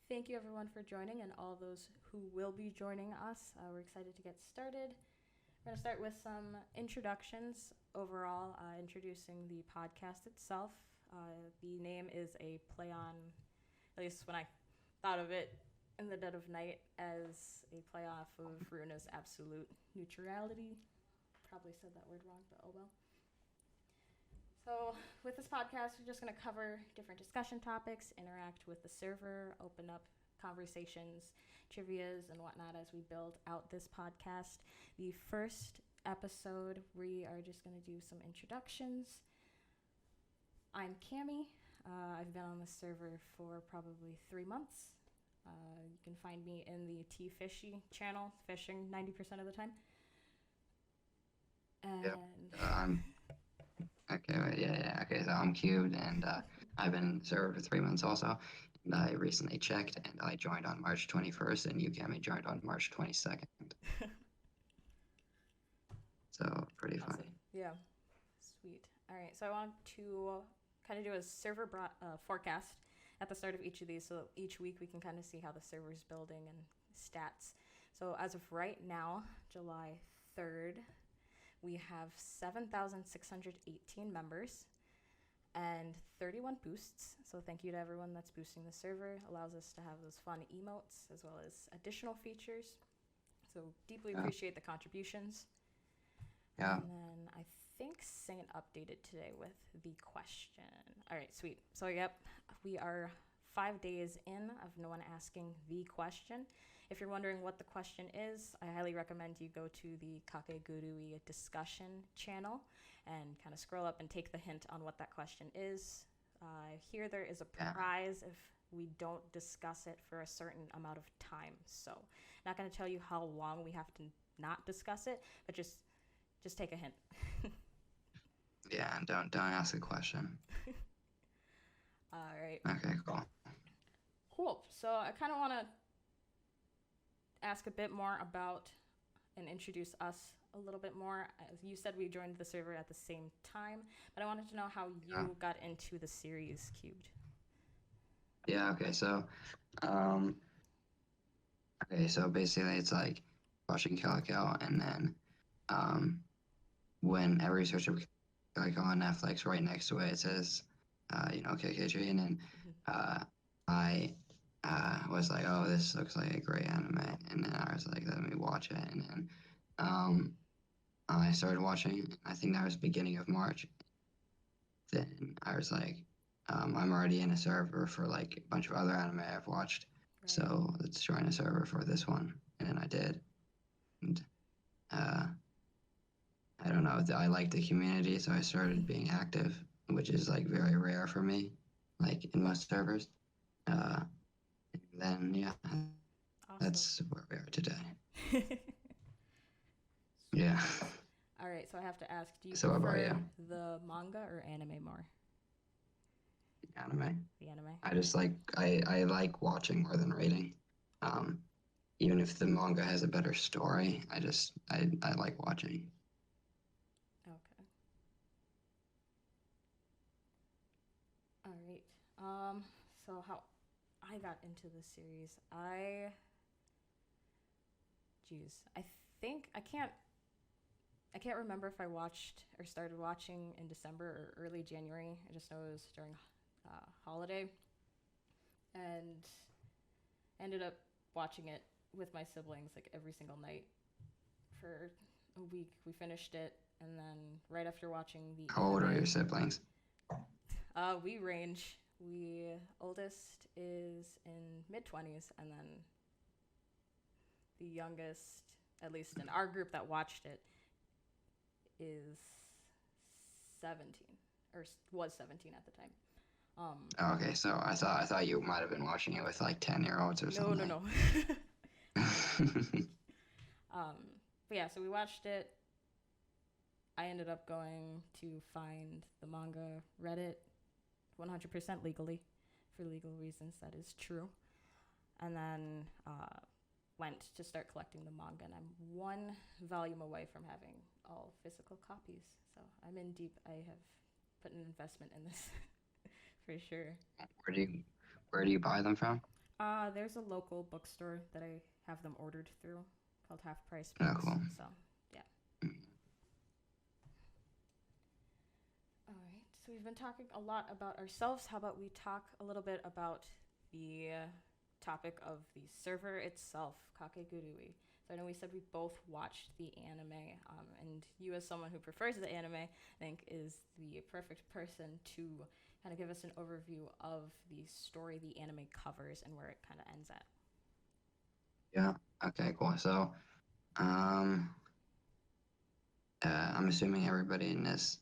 Thank you everyone for joining and all those who will be joining us. We're excited to get started. We're going to start with some introductions overall, introducing the podcast itself. The name is a play on, at least when I thought of it in the dead of night, as a play off of Runa's absolute neutrality. Probably said that word wrong, but oh well. So with this podcast, we're just going to cover different discussion topics, interact with the server, open up conversations, trivias, and whatnot as we build out this podcast. The first episode, we are just going to do some introductions. I'm Cami. I've been on the server for probably 3 months. You can find me in the T Fishy channel, fishing 90% of the time. And Okay, so I'm Cubed, and I've been served for 3 months also. And I recently checked, and I joined on March 21st, and Ukami joined on March 22nd. So, pretty awesome. funny. Yeah, sweet. All right, so I want to kind of do a server forecast at the start of each of these, so each week we can kind of see how the server's building and stats. So as of right now, July 3rd, we have 7,618 members and 31 boosts. So thank you to everyone that's boosting the server. Allows us to have those fun emotes as well as additional features. So deeply appreciate the contributions. Yeah. And then I think Saint updated today with the question. All right, sweet. So yep, we are 5 days in of no one asking the question. If you're wondering what the question is, I highly recommend you go to the Kakegurui discussion channel and kind of scroll up and take the hint on what that question is. Here there is a prize if we don't discuss it for a certain amount of time. So not going to tell you how long we have to not discuss it, but just take a hint. Yeah, and don't ask a question. All right. Okay, cool. Cool. So I kind of want to ask a bit more about and introduce us a little bit more. As you said, we joined the server at the same time, but I wanted to know how you got into the series Cubed. Yeah, okay, so basically it's like watching Calico, and then when every search of Calico on Netflix, right next to it says KKG, and then I was like, oh, this looks like a great anime, and then I was like, let me watch it, and then I started watching. I think that was beginning of March. Then I was like, I'm already in a server for like a bunch of other anime I've watched, right. So let's join a server for this one, and then I did, and I don't know, I like the community, so I started being active, which is like very rare for me, like in most servers. And then awesome. That's where we are today. Yeah. All right, so I have to ask, do you so prefer the manga or anime more? Anime. The anime. I just like I like watching more than reading. Even if the manga has a better story, I like watching. Okay. All right. So how I got into the series, I think I can't remember if I watched or started watching in December or early January. I just know it was during holiday, and ended up watching it with my siblings like every single night for a week. We finished it, and then right after watching the How old are your siblings? We range. Oldest is in mid-20s, and then the youngest, at least in our group that watched it, is 17 or was 17 at the time. Okay, so I thought you might have been watching it with like 10-year-olds or something. No. But yeah, so we watched it. I ended up going to find the manga, read it 100% legally, for legal reasons, that is true. And then went to start collecting the manga, and I'm one volume away from having all physical copies. So I'm in deep. I have put an investment in this for sure. Where do you buy them from? There's a local bookstore that I have them ordered through called Half Price Oh, Books. cool. So, yeah. All right. So we've been talking a lot about ourselves. How about we talk a little bit about the topic of the server itself, Kakegurui. So I know we said we both watched the anime, and you, as someone who prefers the anime, I think is the perfect person to kind of give us an overview of the story the anime covers and where it kind of ends at. Yeah. Okay. Cool. So, um, I'm assuming everybody in this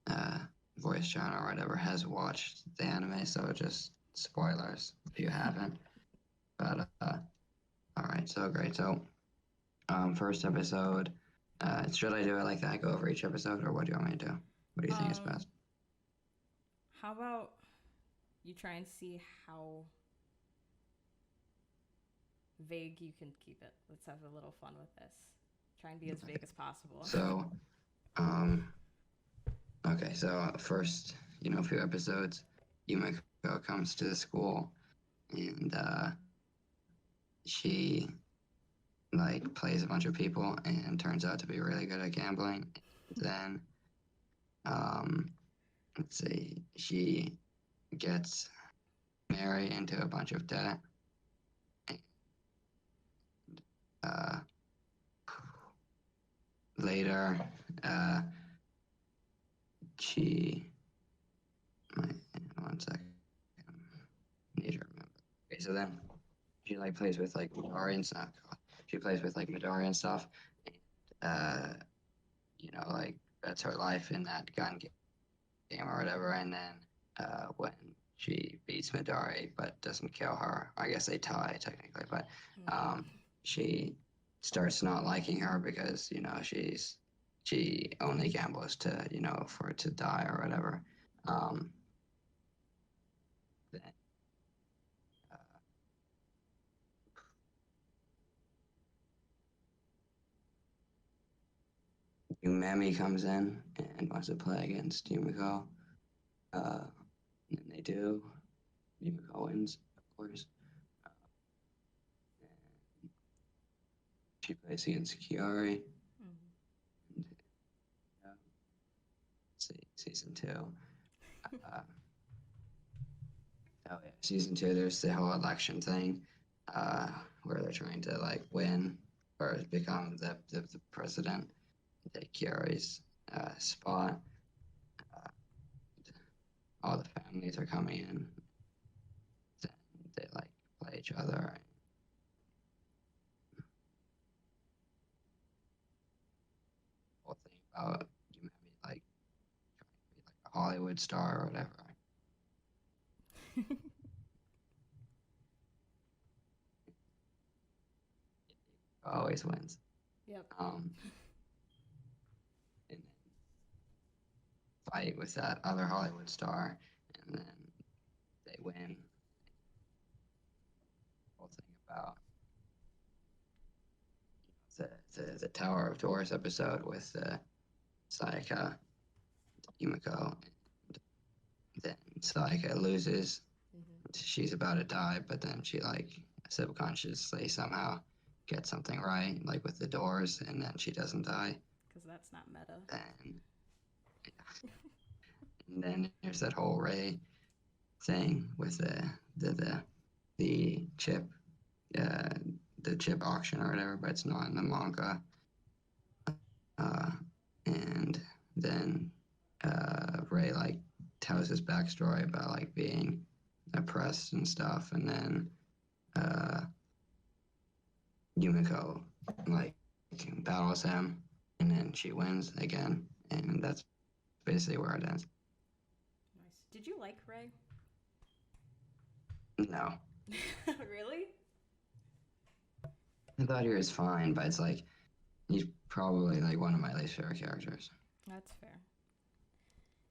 uh, voice channel or whatever has watched the anime, so just spoilers if you haven't. But all right. So great. So, first episode. Should I do it like that? Go over each episode, or what do you want me to do? What do you think is Um, best? how about you try and see how vague you can keep it? Let's have a little fun with this. Try and be as vague as possible. So, um, okay. So first, a few episodes, Yumiko comes to the school, and she like plays a bunch of people and turns out to be really good at gambling. Then, um, let's see, she gets married into a bunch of debt. And, uh, later, uh, she, wait, one second, I need to remember. Okay, so then she like plays with like Midori and stuff. She plays with like Midori and stuff. Uh, like that's her life in that gun game or whatever. And then when she beats Midori but doesn't kill her, I guess they tie technically, but she starts not liking her because she only gambles to for it to die or whatever. Then, uh, Umemi comes in and wants to play against Yumiko. And they do. Yumiko wins, of course. And she plays against Kiari. And, uh, see, season two. Uh, oh yeah, season two. There's the whole election thing, where they're trying to like win or become the president. Take Kiari's spot. Uh, all the families are coming in. Then they like play each other. Whole thing about you maybe like trying to be like a Hollywood star or whatever. Always wins. Yep. And then fight with that other Hollywood star, and then they win. Whole thing about the Tower of Doors episode with Sayaka, Yumiko. And then Sayaka loses. She's about to die, but then she like subconsciously somehow gets something right, like with the doors, and then she doesn't die. Because that's not meta. And then there's that whole Ray thing with the chip, uh, the chip auction or whatever, but it's not in the manga. Uh, and then Ray like tells his backstory about like being oppressed and stuff, and then Yumiko like battles him, and then she wins again, and that's basically where it ends. Nice. Did you like Ray? No, Really? I thought he was fine, but it's like he's probably like one of my least favorite characters, That's fair.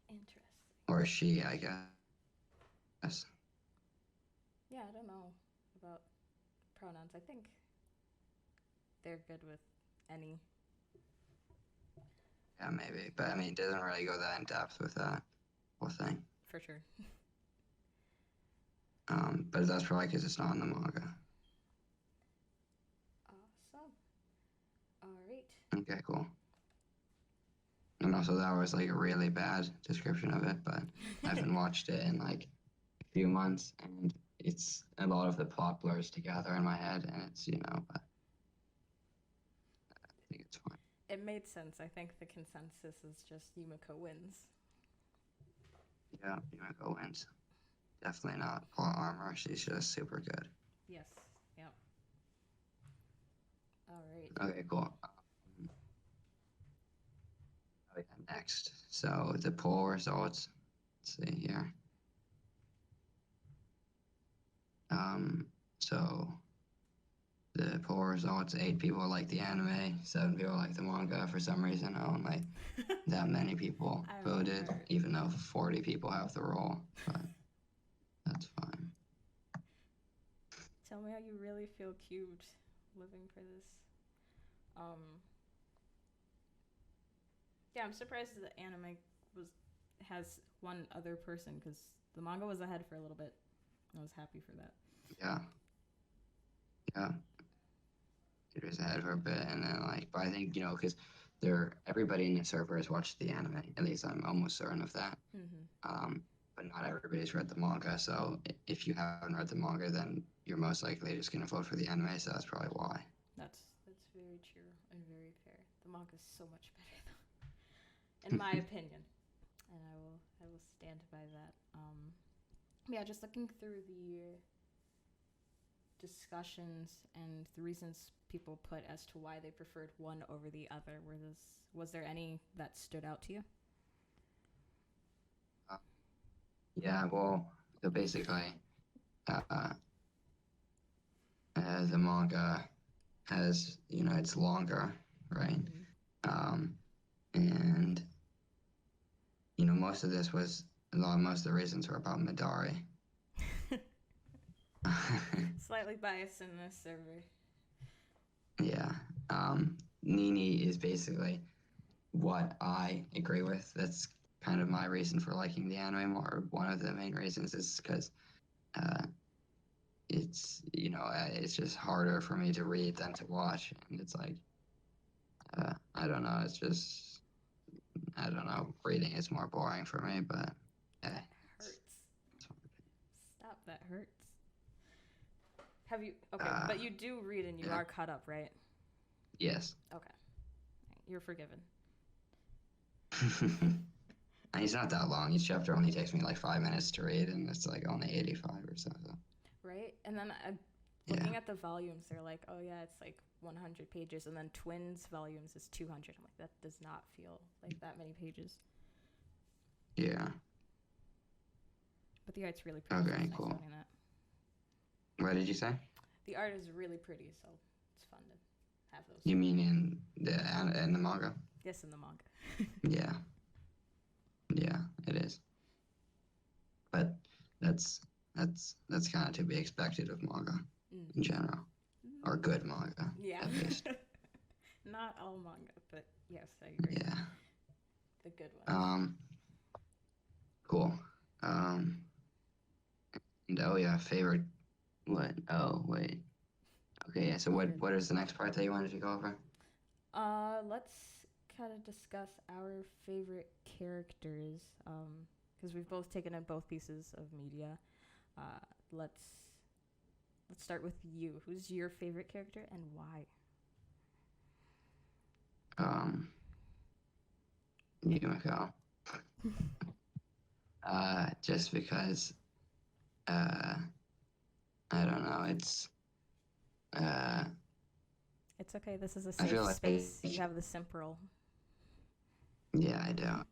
Interesting. or she, I guess. Yeah, I don't know about pronouns. I think they're good with any. Yeah, maybe, but I mean, it doesn't really go that in depth with that whole thing. For sure. But that's probably because it's not in the manga. Awesome. All right. Okay, cool. And also that was like a really bad description of it, but I haven't watched it in like a few months, and it's a lot of the plot blurs together in my head, and it's but I think it's fine. It made sense. I think the consensus is just Yumiko wins. Yeah, Yumiko wins. Definitely not plot armor. She's just super good. Yes. Yep. All right. Okay, cool. Oh, yeah, next. So the poll results. Let's see here. So the poll results: 8 people like the anime, 7 people like the manga. For some reason, only that many people voted, even though 40 people have the role. But that's fine. Tell me how you really feel cubed living for this. Yeah, I'm surprised the anime has one other person because the manga was ahead for a little bit. I was happy for that. Yeah. Yeah. It was ahead for a bit, and then but I think because everybody in the server has watched the anime. At least I'm almost certain of that. Mm-hmm. But not everybody's read the manga. So if you haven't read the manga, then you're most likely just gonna vote for the anime. So that's probably why. That's very true and very fair. The manga is so much better, though, in my opinion, and I will stand by that. Yeah, just looking through the discussions and the reasons people put as to why they preferred one over the other. Was there any that stood out to you? Yeah, well, so basically, the manga has it's longer, right? Mm-hmm. And most of most of the reasons were about Midari. Slightly biased in this server. Yeah. Nini is basically what I agree with. That's kind of my reason for liking the anime more. One of the main reasons is because it's just harder for me to read than to watch, and it's like I don't know. It's just I don't know. Reading is more boring for me, but that hurts. Stop. That hurts. Have you? Okay, but you do read and you are caught up, right? Yes. Okay. You're forgiven. And it's not that long. Each chapter only takes me like 5 minutes to read, and it's like only 85 or so. Right? And then looking at the volumes, they're like, oh yeah, it's like 100 pages, and then Twins volumes is 200. I'm like, that does not feel like that many pages. Yeah. But the art's really pretty. Okay, so cool. That. What did you say? The art is really pretty, so it's fun to have those. You mean in the manga? Yes, in the manga. Yeah. Yeah, it is. But that's kind of to be expected of manga in general, or good manga. Yeah. At least. Not all manga, but yes, I agree. Yeah. The good ones. Cool. And oh yeah, favorite. What? Oh wait. Okay, yeah. So what is the next part that you wanted to go over? Let's kind of discuss our favorite characters. Because we've both taken in both pieces of media. Let's start with you. Who's your favorite character and why? Yumiko. Just because. I don't know. It's. It's okay. This is a safe space. You have the simp role. Yeah, I do.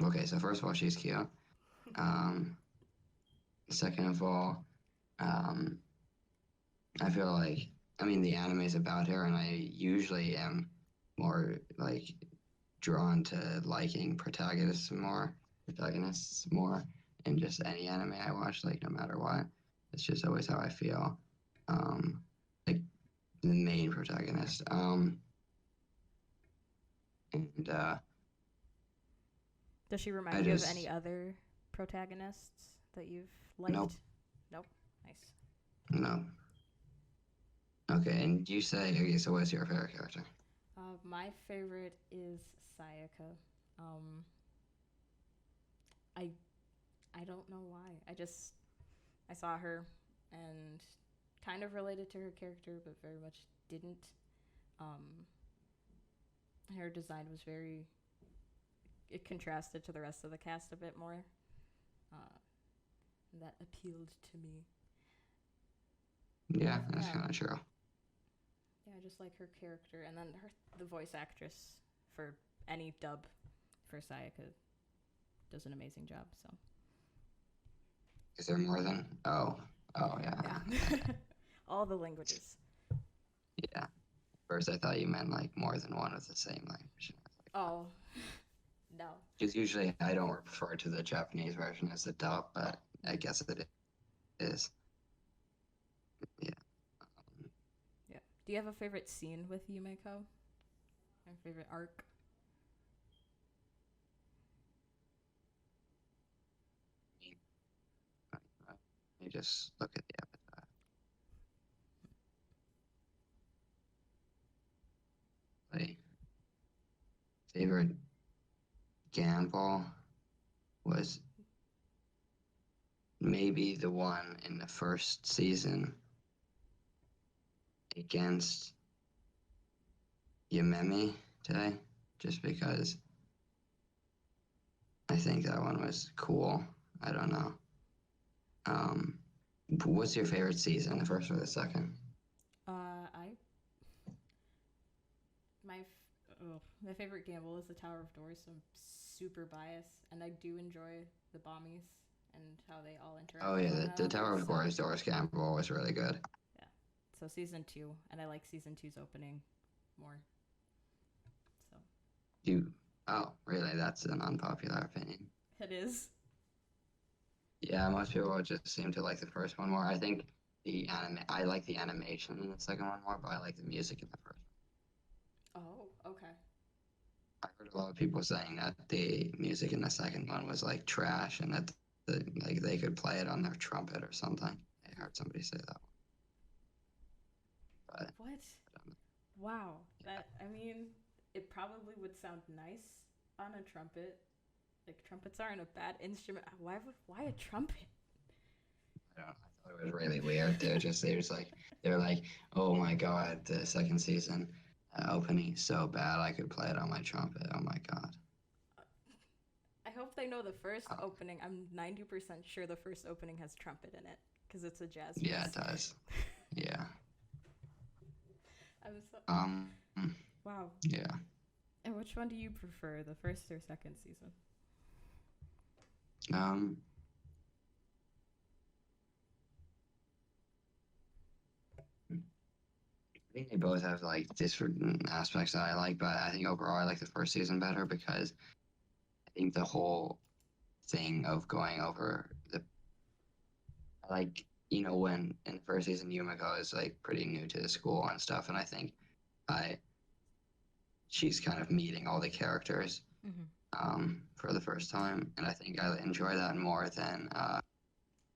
Okay, so first of all, she's cute. Second of all, I feel like the anime is about her, and I usually am more like drawn to liking protagonists more in just any anime I watch, like no matter what. It's just always how I feel. Like the main protagonist. Does she remind you of any other protagonists that you've liked? Nope. Nice. No. Okay, and you say, okay, so what's your favorite character? My favorite is Sayaka. Um, I I don't know why. I saw her and kind of related to her character, but very much didn't. Um, her design was very. It contrasted to the rest of the cast a bit more. Uh, that appealed to me. Yeah, that's Yeah, kind of true. yeah, I just like her character, and then the voice actress for any dub for Sayaka does an amazing job. So Is there more than? Oh, yeah, yeah, all the languages. yeah. First, I thought you meant like more than one of the same language. Oh no. Because usually I don't refer to the Japanese version as a dub, but I guess it is. Yeah. Yeah. Do you have a favorite scene with Yumeko? Your favorite arc? Let me just look at the avatar. My favorite gamble was maybe the one in the first season against Yamemi today, just because I think that one was cool. I don't know. Um, what's your favorite season, the first or the second? I my favorite gamble is the Tower of Doors. So I'm super biased, and I do enjoy the Bommies and how they all interact Oh with yeah, one the another. Tower of So Doors gamble was really good. yeah, so season two, and I like season two's opening more. So You, oh really? That's an unpopular opinion. it is. Yeah, most people just seem to like the first one more. I think I like the animation in the second one more, but I like the music in the first. Oh, okay. I heard a lot of people saying that the music in the second one was like trash, and that like they could play it on their trumpet or something. I heard somebody say that one, but What? Wow. That I mean, it probably would sound nice on a trumpet. Like trumpets aren't a bad instrument. Why a trumpet? I don't know. I thought it was really weird. They're like, oh my god, the second season opening is so bad. I could play it on my trumpet. Oh my god. I hope they know the first Oh, opening. I'm 90% sure the first opening has trumpet in it because it's a jazz yeah, it piece. does. Yeah. I'm so Um. wow. Yeah. And which one do you prefer, the first or second season? Um. I think they both have like different aspects that I like, but I think overall I like the first season better because I think the whole thing of going over the like when in the first season Yumiko is like pretty new to the school and stuff, and I think I she's kind of meeting all the characters Mm-hmm. for the first time, and I think I enjoy that more than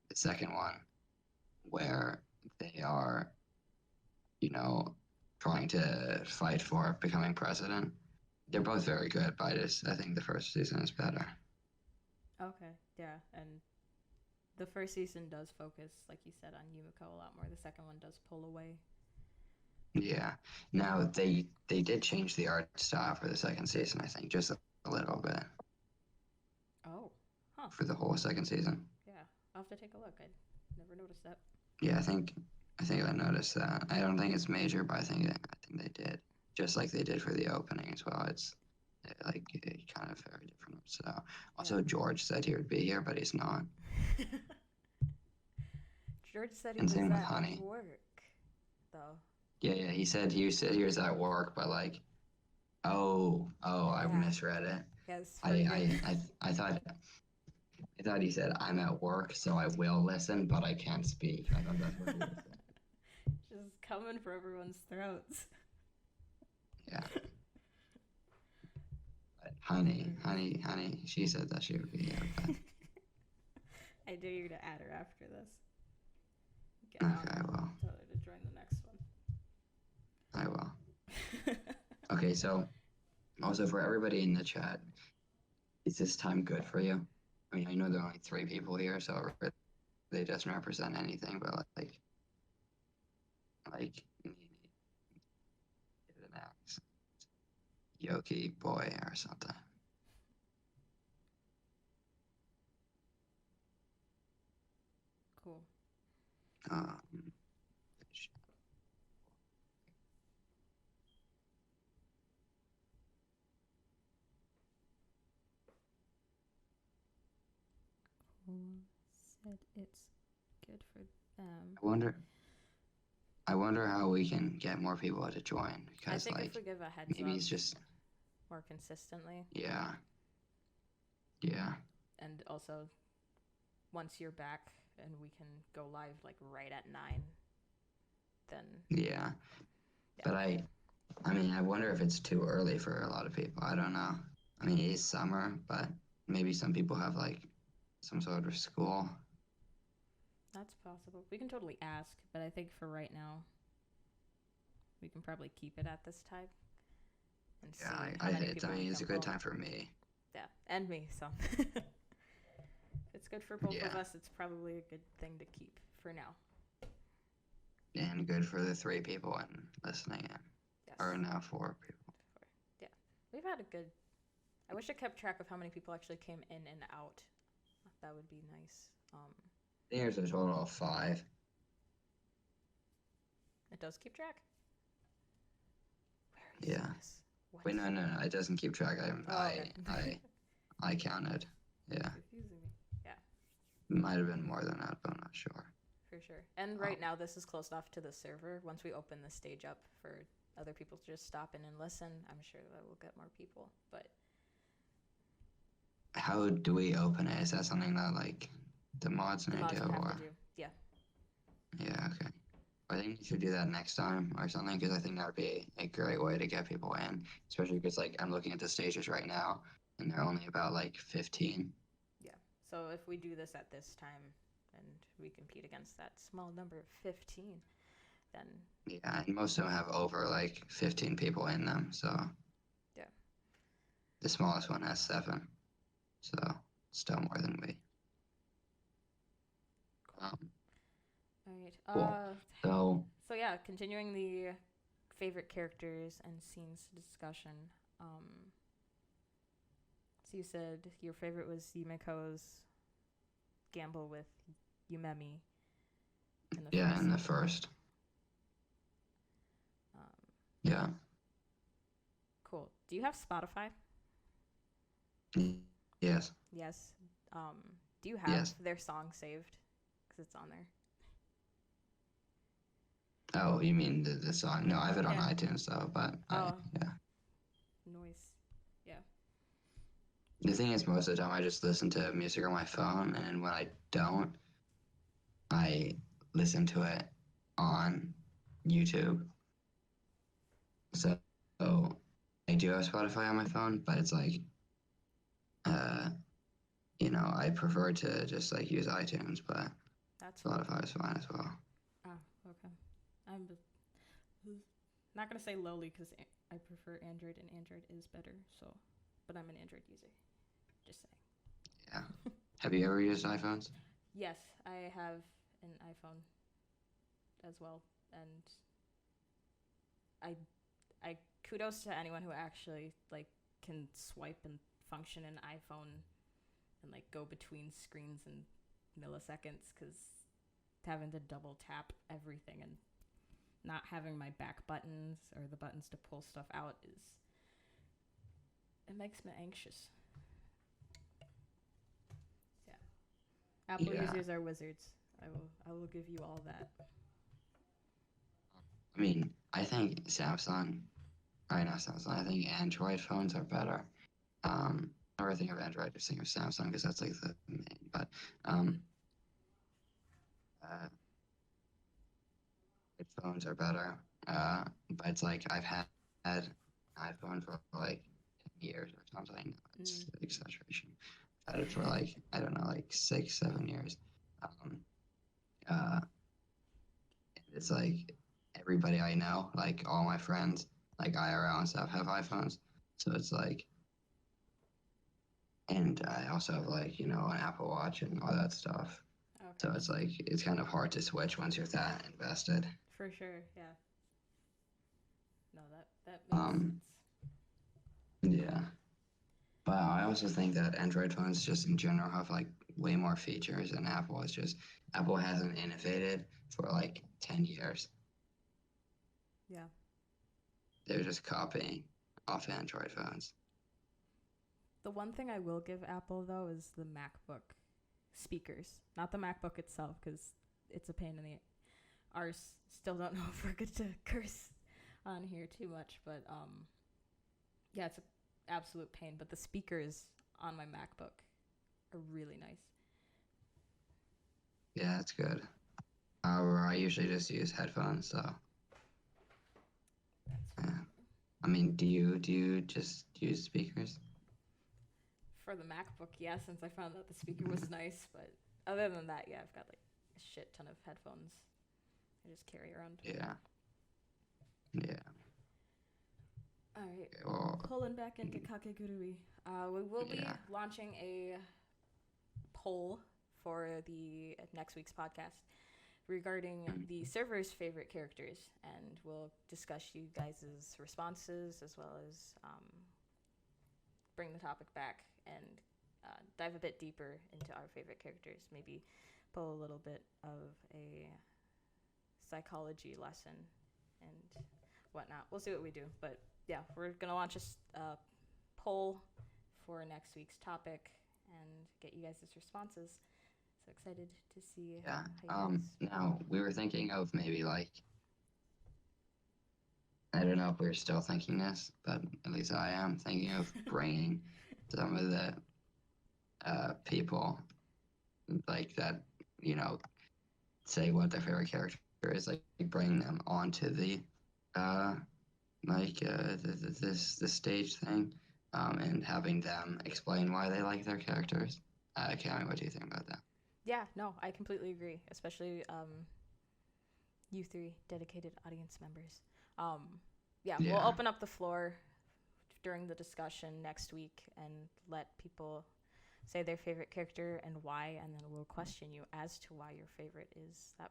the second one where they are you know trying to fight for becoming president. They're both very good, but I think the first season is better. Okay, yeah, and the first season does focus, like you said, on Yumiko a lot more. The second one does pull away. Yeah. Now they did change the art style for the second season, I think, just a little bit Oh, huh. for the whole second season. Yeah, I'll have to take a look. I never noticed that. Yeah, I think I noticed that. I don't think it's major, but I think they did. Just like they did for the opening as well. It's like kind of very different. So Yeah. also George said he would be here, but he's not. George said he And was same with at Honey. work, though. Yeah, he said he was at work, but like, oh, I Yeah. misread it. Yes, I forgive. thought he said I'm at work, so I will listen, but I can't speak. I thought that's what he was saying. Just coming for everyone's throats. Yeah. But honey, she said that she would be here, but I dare you to add her after this. get Okay, well, Tyler to join the next one. I will. Okay, so also for everybody in the chat, is this time good for you? I mean, I know there are only 3 people here, so it really doesn't represent anything, but like, give it an X, Yoki boy or something. Cool. Um, Said it's good for them. I wonder how we can get more people to join, I because think if like we give a heads maybe up it's just more consistently, yeah. and also once you're back and we can go live like right at 9, then Yeah. But I mean, I wonder if it's too early for a lot of people. I don't know. I mean, it is summer, but maybe some people have like some sort of school. that's possible. We can totally ask, but I think for right now, we can probably keep it at this time and see how many people I mean, it's a good pull. time for me. Yeah, and me. So if it's good for both of us, it's probably a good thing to keep for now. And good for the 3 people and listening in. Yes. Or now 4 people. Yeah, we've had a good. I wish I kept track of how many people actually came in and out. That would be nice. I think there's a total of 5. It does keep track. Yeah. Wait, no, it doesn't keep track. I counted. Yeah. Confusing me. Yeah. It might have been more than that, but I'm not sure. For sure. And right now, this is closed off to the server. Once we open the stage up for other people to just stop in and listen, I'm sure that we'll get more people. But how do we open it? Is that something that like the mods need to do? Yeah. Yeah. Okay. I think we should do that next time or something, because I think that would be a great way to get people in, especially because like I'm looking at the stages right now and they're only about like 15. Yeah. So if we do this at this time and we compete against that small number of 15, then yeah, and most of them have over like 15 people in them. So yeah, the smallest one has 7, so still more than we. All right. Cool. So yeah, continuing the favorite characters and scenes discussion. So you said your favorite was Yumeko's gamble with Yumemi. In the first. Yeah. Cool. Do you have Spotify? Yes. Yes. Do you have their song saved? Because it's on there. Oh, you mean the song? No, I have it on iTunes though, but yeah. Noise. Yeah. The thing is, most of the time I just listen to music on my phone, and when I don't, I listen to it on YouTube. So I do have Spotify on my phone, but it's like, I prefer to just like use iTunes, but Spotify is fine as well. Oh, okay. I'm not gonna say lowly because I prefer Android, and Android is better. So, but I'm an Android user. Just saying. Yeah. Have you ever used iPhones? Yes, I have an iPhone as well, and I kudos to anyone who actually like can swipe and function an iPhone and like go between screens in milliseconds, because having to double tap everything and not having my back buttons or the buttons to pull stuff out it makes me anxious. Yeah. Apple users are wizards. I will give you all that. I mean, I think I think Android phones are better. I never think of Android, just think of Samsung because that's like the main. But phones are better. But it's like I've had an iPhone for like 10 years or something. It's exaggeration. I've had it for like, I don't know, like 6, 7 years. it's like everybody I know, like all my friends, like IRL and stuff, have iPhones. So it's like, and I also have like, an Apple Watch and all that stuff. So Okay. it's like, it's kind of hard to switch once you're that invested. For sure. Yeah. No, that makes Um, sense. yeah. But I also think that Android phones just in general have like way more features than Apple. It's just Apple hasn't innovated for like 10 years. Yeah. They're just copying off Android phones. The one thing I will give Apple though is the MacBook speakers, not the MacBook itself, because it's a pain in the arse. Still don't know if we're good to curse on here too much, but yeah, it's an absolute pain. But the speakers on my MacBook are really nice. Yeah, that's good. However, I usually just use headphones, so That's yeah. I mean, do you just use speakers? for the MacBook, yeah, since I found that the speaker was nice. But other than that, yeah, I've got like a shit ton of headphones I just carry around. Yeah. Yeah. All right, Okay, well, pulling back into Kakegurui. We will be yeah. launching a poll for the next week's podcast regarding the server's favorite characters, and we'll discuss you guys' responses as well as bring the topic back and dive a bit deeper into our favorite characters. Maybe pull a little bit of a psychology lesson and whatnot. We'll see what we do, but yeah, we're gonna launch a poll for next week's topic and get you guys' responses. So excited to see Yeah. how you guys. Now we were thinking of maybe like, I don't know if we're still thinking this, but at least I am thinking of bringing some of the people like that, you know, say what their favorite character is, like bring them onto the uh this stage thing, and having them explain why they like their characters. Cameron, what do you think about that? Yeah, no, I completely agree. Especially you three dedicated audience members. Yeah, we'll Yeah, open up the floor during the discussion next week and let people say their favorite character and why, and then we'll question you as to why your favorite is that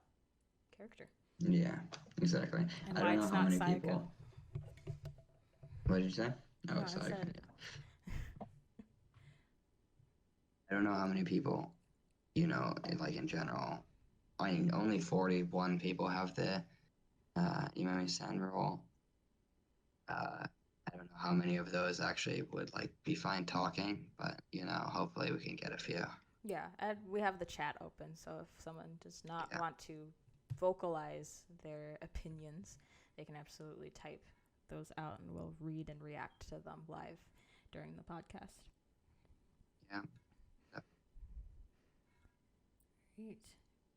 character yeah, exactly. and I why don't know it's how not many Sayaka. people. What did you say? Oh, No, I sorry. said I don't know how many people, like in general. I mean, only 41 people have the Imami San role. I don't know how many of those actually would like be fine talking, but hopefully we can get a few. yeah, and we have the chat open, so if someone does not Yeah, want to vocalize their opinions, they can absolutely type those out and we'll read and react to them live during the podcast. yeah, Great.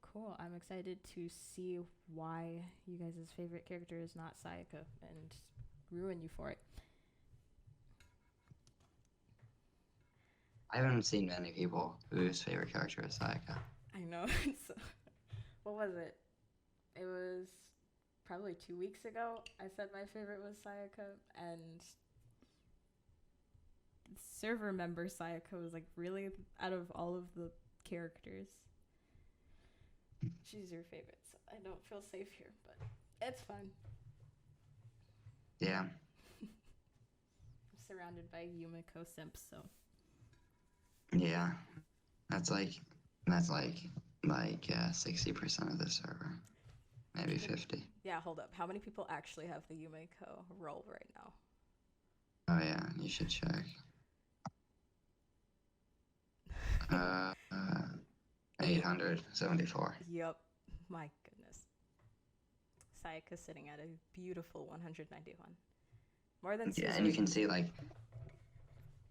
Cool. I'm excited to see why you guys' favorite character is not Sayaka and ruin you for it. I haven't seen many people whose favorite character is Sayaka. I know. What was it? It was probably 2 weeks ago. I said my favorite was Sayaka, and server member Sayaka was like, really, out of all of the characters, she's your favorite. So I don't feel safe here, but it's fun. Yeah, I'm surrounded by Yumiko simps, so yeah, that's like 60% of the server, maybe 50. yeah. Hold up. How many people actually have the Yumiko role right now? Oh yeah, you should check. Uh, uh 874. Yep. My goodness. Sayaka sitting at a beautiful 191. More than Yeah, Suzu. and you can see like,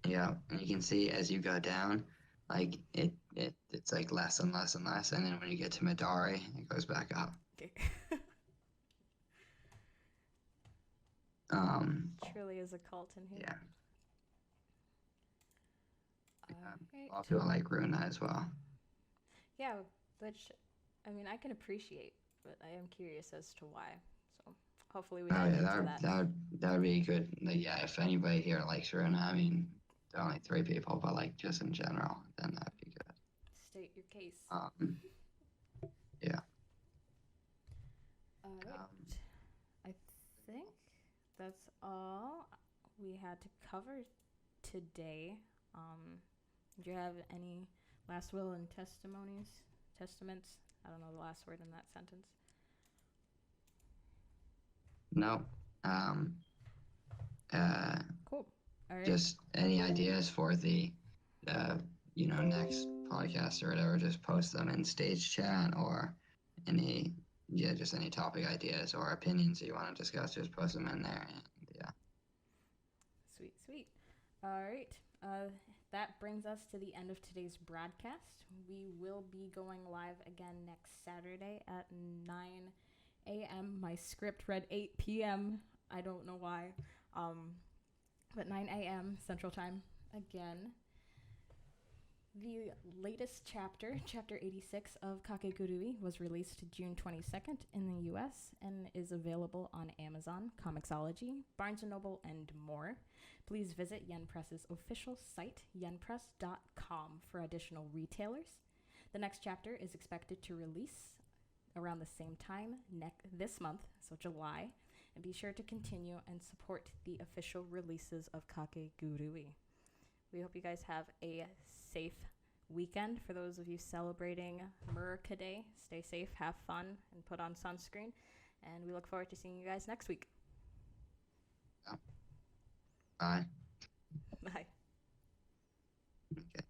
yeah, and you can see as you go down, like it's like less and less and less, and then when you get to Midari, it goes back up. Okay. Um, Truly is a cult in here. yeah, Right. a lot of people like Runa as well. Yeah, which, I mean, I can appreciate. but I am curious as to why. So hopefully we Oh dive yeah, into that. that would be good. Like, yeah, if anybody here likes Runa, I mean, there are only 3 people, but like just in general, then that'd be good. State your case. Yeah. All right. I think that's all we had to cover today. Do you have any last will and testaments? I don't know the last word in that sentence. No. Cool. All right. Just any ideas for the, next podcast or whatever, just post them in stage chat, or just any topic ideas or opinions that you want to discuss, just post them in there. And yeah. Sweet. All right. That brings us to the end of today's broadcast. We will be going live again next Saturday at 9 a.m. My script read 8 p.m. I don't know why. But 9 a.m. Central Time again. The latest chapter, Chapter 86 of Kakegurui, was released June 22nd in the U.S. and is available on Amazon, Comixology, Barnes & Noble, and more. Please visit Yen Press's official site, yenpress.com, for additional retailers. The next chapter is expected to release around the same time this month, so July, and be sure to continue and support the official releases of Kakegurui. We hope you guys have a safe weekend. For those of you celebrating Murka Day, stay safe, have fun, and put on sunscreen. And we look forward to seeing you guys next week. Bye. Bye. Okay.